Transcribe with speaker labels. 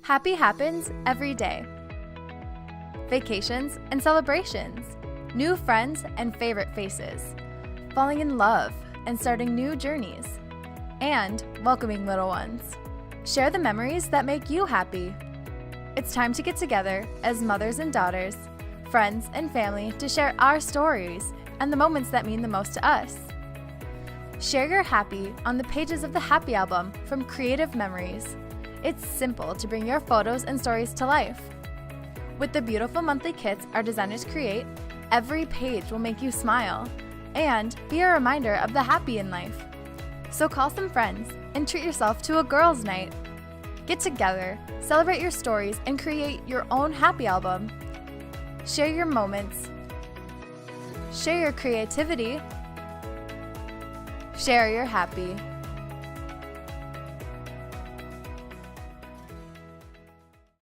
Speaker 1: Happy happens every day. Vacations and celebrations, new friends and favorite faces, falling in love and starting new journeys, and welcoming little ones. Share the memories that make you happy. It's time to get together as mothers and daughters, friends and family to share our stories and the moments that mean the most to us. Share your happy on the pages of the Happy Album from Creative Memories. It's simple to bring your photos and stories to life. With the beautiful monthly kits our designers create, every page will make you smile and be a reminder of the happy in life. So call some friends and treat yourself to a girls' night. Get together, celebrate your stories, and create your own happy album. Share your moments. Share your creativity. Share your happy.